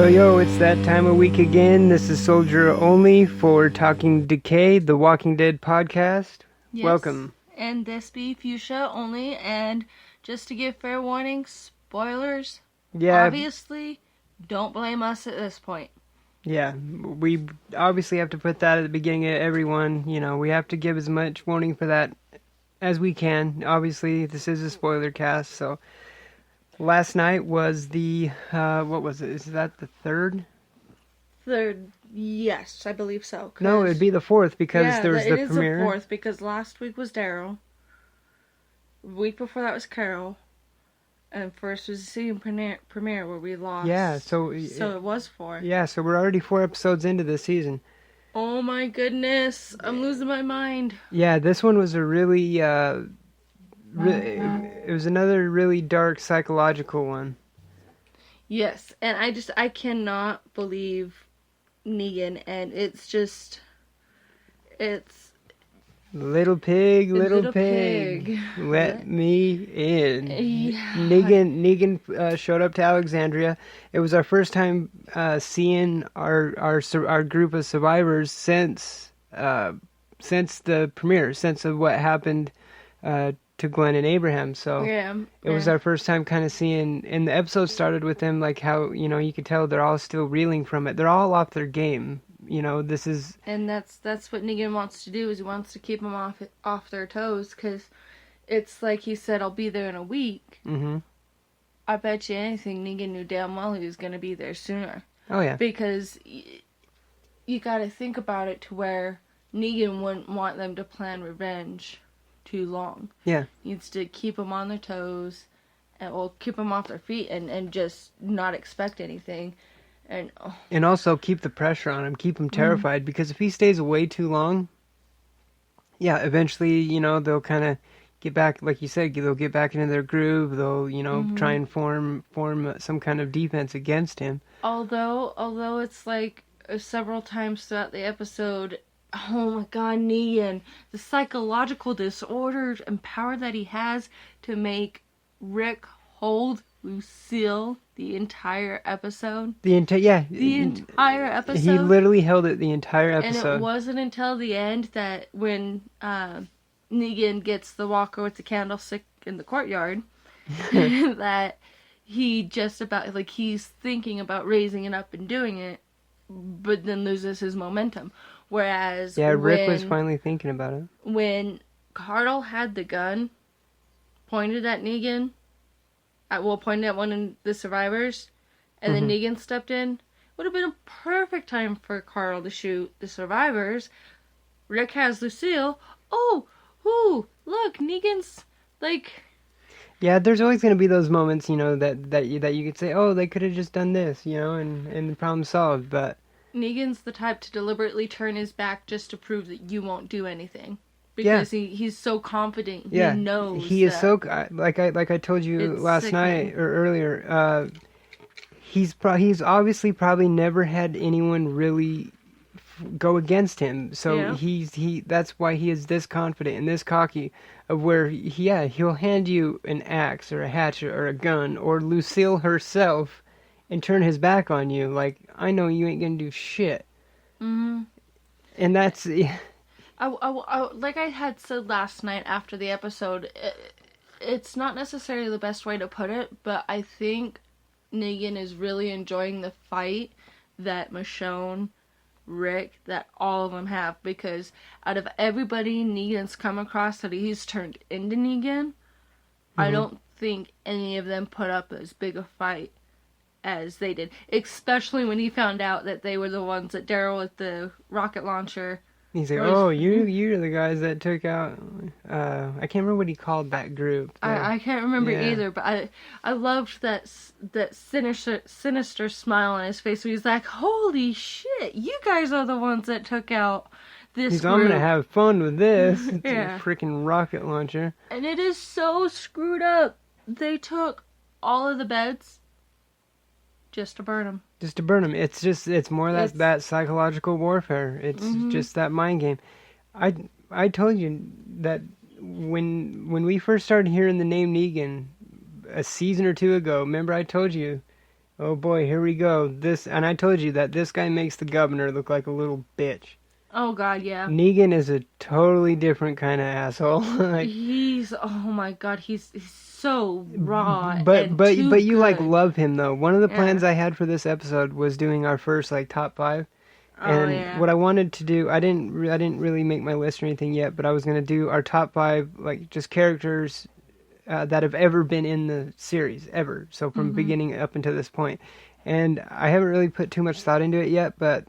Yo, it's that time of week again. This is Solgr only for Talking Decay, the Walking Dead podcast. Yes. Welcome. And this be Fusha only, and just to give fair warning, spoilers. Yeah. Obviously, don't blame us at this point. Yeah, we obviously have to put that at the beginning of everyone. You know, we have to give as much warning for that as we can. Obviously, this is a spoiler cast, so... Last night was the, what was it? Is that the third? Third, yes, I believe so. No, it'd be the fourth because there was the premiere. it is the fourth because last week was Daryl. The week before that was Carol. And first was the season premiere where we lost. Yeah, so it was 4. Yeah, so we're already 4 episodes into this season. Oh my goodness, I'm losing my mind. Yeah, this one was a really, it was another really dark psychological one. Yes, and I cannot believe Negan, and it's little pig, let me in. Yeah. Negan showed up to Alexandria. It was our first time seeing our group of survivors since the premiere, since of what happened to Glenn and Abraham. So it was our first time kind of seeing, and the episode started with them like how, you know, you could tell they're all still reeling from it. They're all off their game. You know, this is... And that's what Negan wants to do, is he wants to keep them off their toes, because it's like he said, I'll be there in a week. Mm-hmm. I bet you anything Negan knew damn well he was going to be there sooner. Oh, yeah. Because you got to think about it to where Negan wouldn't want them to plan revenge too long. Yeah. He needs to keep them on their toes, and keep them off their feet, and just not expect anything. And also keep the pressure on him, keep him terrified, because if he stays away too long, yeah, eventually, you know, they'll kind of get back, like you said, they'll get back into their groove, they'll, you know, try and form some kind of defense against him. Although it's like several times throughout the episode, oh my god, Negan, the psychological disorder and power that he has to make Rick hold Lucille the entire episode. The entire episode. He literally held it the entire episode. And it wasn't until the end that when Negan gets the walker with the candlestick in the courtyard that he just about, like, he's thinking about raising it up and doing it, but then loses his momentum. Whereas Rick was finally thinking about it. When Carl had the gun pointed at Negan, pointed at one of the survivors, and then Negan stepped in, would have been a perfect time for Carl to shoot the survivors. Rick has Lucille. Oh, look, Negan's, like... Yeah, there's always going to be those moments, you know, that you could say, oh, they could have just done this, you know, and the problem solved, but... Negan's the type to deliberately turn his back just to prove that you won't do anything. Because he's so confident. Yeah. He knows. He is so, like I told you last night or earlier. He's obviously probably never had anyone really go against him. So that's why he is this confident and this cocky, of where he'll hand you an axe or a hatchet or a gun or Lucille herself, and turn his back on you. Like, I know you ain't gonna do shit. Mm-hmm. And that's. Like I had said last night after the episode, it's not necessarily the best way to put it, but I think Negan is really enjoying the fight that Michonne, Rick, that all of them have, because out of everybody Negan's come across that he's turned into Negan, I don't think any of them put up as big a fight as they did, especially when he found out that they were the ones that Daryl with the rocket launcher. He's like, oh, you're the guys that took out, I can't remember what he called that group. I can't remember either, but I loved that sinister smile on his face where he's like, holy shit, you guys are the ones that took out this group. I'm gonna have fun with this. It's a freaking rocket launcher. And it is so screwed up. They took all of the beds just to burn them. It's more that psychological warfare. It's just that mind game. I told you that when we first started hearing the name Negan a season or two ago, remember I told you Oh boy, here we go. And I told you that this guy makes the governor look like a little bitch. Oh God, yeah. Negan is a totally different kind of asshole. Oh my God, he's so raw but and but too but you good. love him though. One of the plans I had for this episode was doing our first top 5. And what I wanted to do, I didn't really make my list or anything yet, but I was gonna do our top 5 just characters that have ever been in the series ever. So from beginning up until this point, and I haven't really put too much thought into it yet, but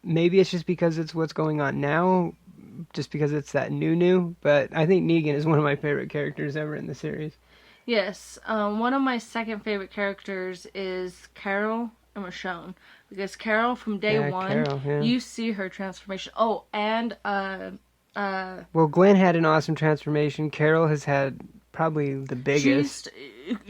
maybe it's just because it's what's going on now, just because it's that new. But I think Negan is one of my favorite characters ever in the series. Yes, one of my second favorite characters is Carol and Michonne. Because Carol, from day one, you see her transformation. Oh, and well, Glenn had an awesome transformation. Carol has had probably the biggest.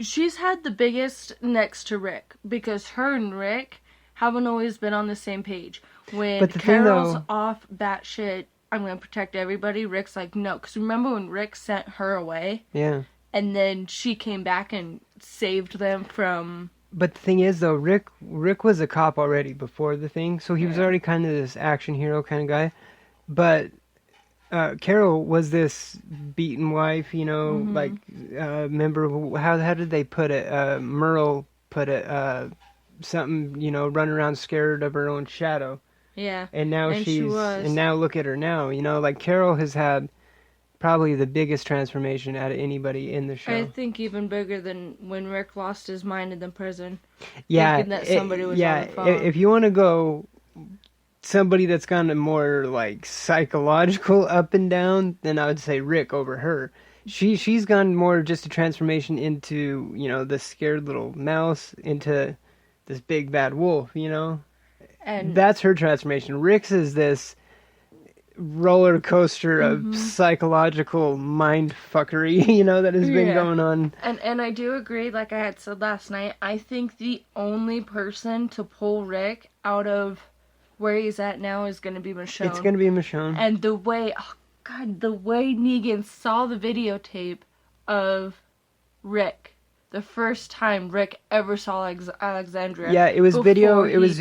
She's had the biggest next to Rick, because her and Rick haven't always been on the same page. When Carol's off batshit, I'm gonna protect everybody, Rick's like, no. Because remember when Rick sent her away? Yeah. And then she came back and saved them from... But the thing is, though, Rick was a cop already before the thing, so he was already kind of this action hero kind of guy. But Carol was this beaten wife, member of... How did they put it? Merle put it, something, running around scared of her own shadow. Yeah. And now and now look at her now, Carol has had probably the biggest transformation out of anybody in the show. I think even bigger than when Rick lost his mind in the prison. Yeah. Thinking that somebody was on the phone. If you want to go somebody that's gone more psychological up and down, then I would say Rick over her. She's gone more just a transformation into, this scared little mouse into this big bad wolf, And that's her transformation. Rick's is this roller coaster of psychological mind fuckery, that has been going on. And I do agree, like I had said last night, I think the only person to pull Rick out of where he's at now is going to be Michonne. It's going to be Michonne. And the way Negan saw the videotape of Rick, the first time Rick ever saw Alexandria. Yeah, it was video. It was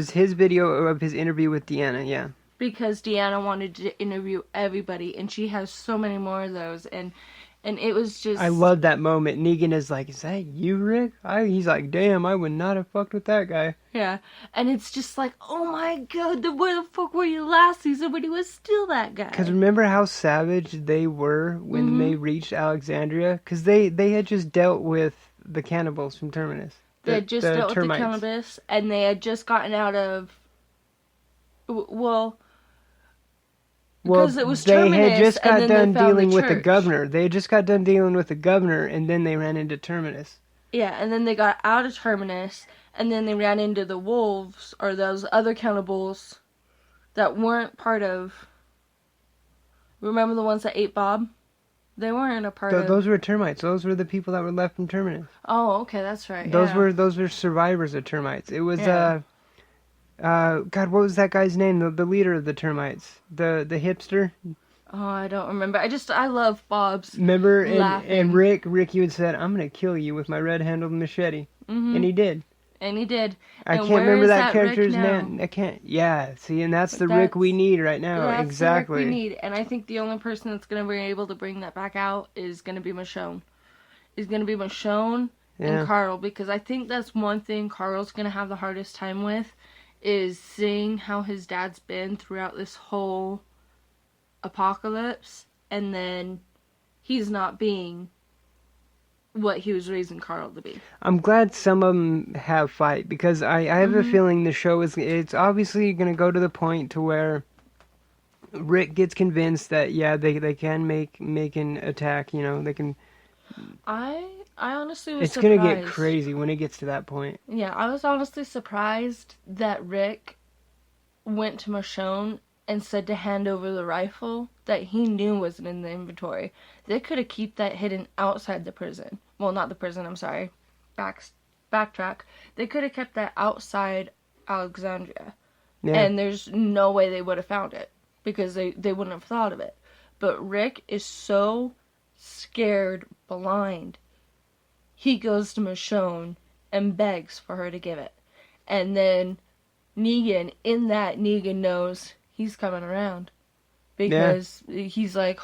his video of his interview with Deanna. Yeah. Because Deanna wanted to interview everybody, and she has so many more of those, and it was just... I love that moment. Negan is like, is that you, Rick? He's like, damn, I would not have fucked with that guy. Yeah, and it's just like, oh my God, where the fuck were you last season when he was still that guy? Because remember how savage they were when they reached Alexandria? Because they had just dealt with the cannibals from Terminus. They had just dealt with the cannibals, and they had just gotten out of... Because it was Terminus, they had just got done dealing with the church. Governor. They had just got done dealing with the Governor, and then they ran into Terminus. Yeah, and then they got out of Terminus, and then they ran into the wolves, or those other cannibals that weren't part of... Remember the ones that ate Bob? They weren't a part of... Those were termites. Those were the people that were left from Terminus. Oh, okay, that's right. Those were survivors of termites. It was... God, what was that guy's name? The leader of the termites, the hipster. Oh, I don't remember. I love Bob's. Remember, and Rick, you had said, "I'm gonna kill you with my red-handled machete," and he did. And he did. I can't remember that character's name. I can't. Yeah, see, and that's the Rick we need right now. That's exactly. The Rick we need, and I think the only person that's gonna be able to bring that back out is gonna be Michonne. And Carl, because I think that's one thing Carl's gonna have the hardest time with. Is seeing how his dad's been throughout this whole apocalypse, and then he's not being what he was raising Carl to be. I'm glad some of them have fight, because I have a feeling the show it's obviously going to go to the point to where Rick gets convinced that they can make an attack, they can... I honestly was surprised. It's going to get crazy when it gets to that point. Yeah, I was honestly surprised that Rick went to Michonne and said to hand over the rifle that he knew wasn't in the inventory. They could have kept that hidden outside the prison. Well, not the prison, I'm sorry. Backtrack. They could have kept that outside Alexandria. Yeah. And there's no way they would have found it. Because they wouldn't have thought of it. But Rick is so scared blind. He goes to Michonne and begs for her to give it. And then Negan knows he's coming around. Because he's like,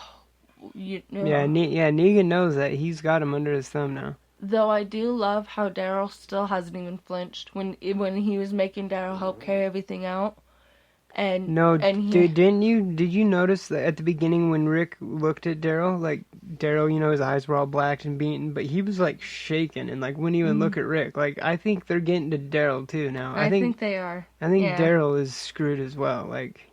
you know. Yeah, Negan knows that he's got him under his thumb now. Though I do love how Daryl still hasn't even flinched when he was making Daryl help carry everything out. Did you notice that at the beginning when Rick looked at Daryl, like Daryl, his eyes were all blacked and beaten, but he was like shaking and like wouldn't even look at Rick. Like I think they're getting to Daryl too now. I think they are. I think Daryl is screwed as well. Like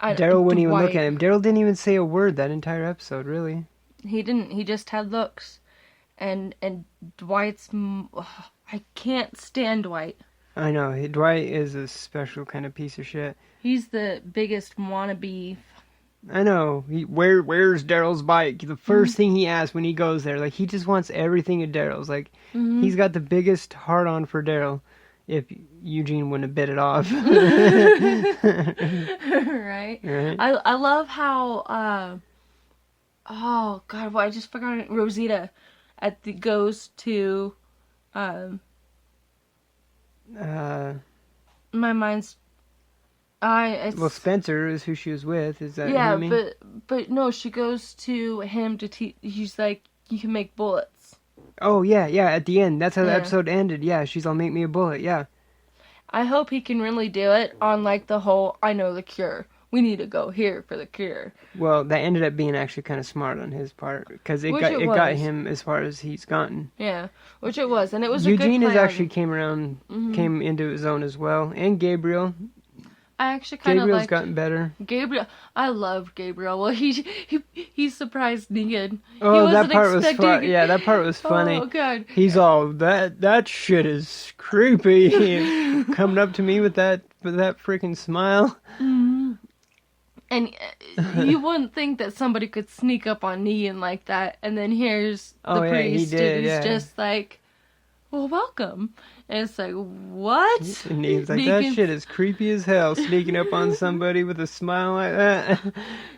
Daryl wouldn't even look at him. Daryl didn't even say a word that entire episode, really. He didn't. He just had looks. And Dwight's... I can't stand Dwight. I know. Dwight is a special kind of piece of shit. He's the biggest wannabe. I know. Where's Daryl's bike? The first thing he asks when he goes there. Like, he just wants everything at Daryl's. Like, he's got the biggest heart-on for Daryl. If Eugene wouldn't have bit it off. Right? I love how... oh, God, I just forgot it. Rosita goes to... my mind's... well, Spencer is who she was with. Is that what you mean? Yeah, but no, she goes to him to teach... He's like, you can make bullets. Oh, yeah, at the end. That's how the episode ended. Yeah, she's all, make me a bullet, yeah. I hope he can really do it on, like, the whole, I know the cure. We need to go here for the cure. Well, that ended up being actually kind of smart on his part, because it got him as far as he's gotten. Yeah, which it was, and it was Eugene a good plan. has actually came into his own as well, and Gabriel. I actually kind of Gabriel's gotten better. Gabriel, I love Gabriel. Well, he surprised Negan. Oh, that part was fun. Yeah, that part was funny. Oh God. He's all that shit is creepy. Coming up to me with that freaking smile. Mm-hmm. And you wouldn't think that somebody could sneak up on Negan like that, and then here's the priest who's just like, well, welcome. And it's like, what? And he's like, that shit is creepy as hell, sneaking up on somebody with a smile like that.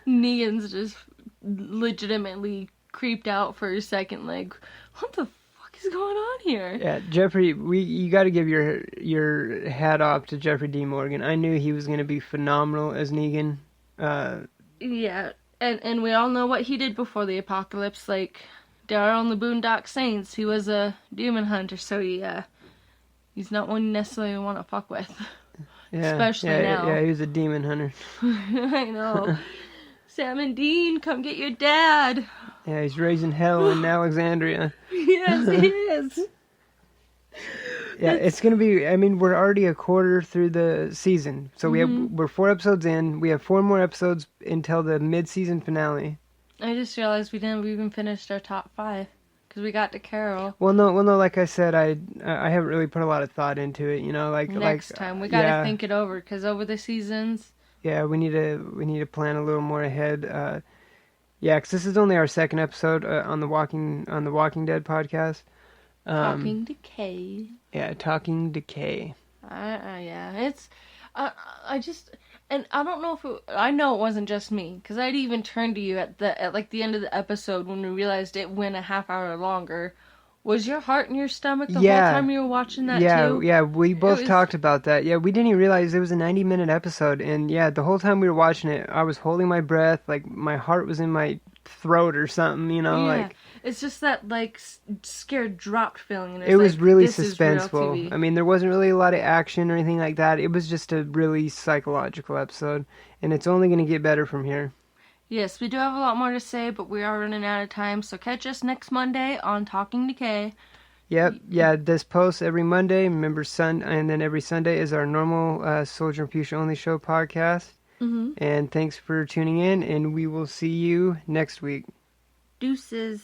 Negan's just legitimately creeped out for a second, like, what the fuck is going on here? Yeah, Jeffrey, you got to give your hat off to Jeffrey D. Morgan. I knew he was going to be phenomenal as Negan. Yeah, and we all know what he did before the apocalypse, like... Daryl on the Boondock Saints, he was a demon hunter, so he's not one you necessarily want to fuck with. Yeah, especially now. Yeah, he was a demon hunter. I know. Sam and Dean, come get your dad. Yeah, he's raising hell in Alexandria. Yes, he is. Yeah, it's going to be, I mean, we're already a quarter through the season. So we're 4 episodes in. We have 4 more episodes until the mid-season finale. I just realized we didn't even finish our top 5 because we got to Carol. Well, no. Like I said, I haven't really put a lot of thought into it. Next time we got to think it over because over the seasons. Yeah, we need to plan a little more ahead. Because this is only our 2nd episode on the Walking Dead podcast. Talking Decay. Yeah, Talking Decay. Yeah, it's I just. And I don't know I know it wasn't just me, because I'd even turned to you at the end of the episode when we realized it went a half hour longer. Was your heart in your stomach the whole time you were watching that too? Yeah, we both talked about that. Yeah, we didn't even realize it was a 90-minute episode, and the whole time we were watching it, I was holding my breath, like my heart was in my throat or something, like... It's just that, like, scared dropped feeling. It was really suspenseful. I mean, there wasn't really a lot of action or anything like that. It was just a really psychological episode. And it's only going to get better from here. Yes, we do have a lot more to say, but we are running out of time. So catch us next Monday on Talking Decay. Yep. Yeah, this posts every Monday. Remember, and then every Sunday is our normal Solgr and Fusha Only Show podcast. Mm-hmm. And thanks for tuning in, and we will see you next week. Deuces.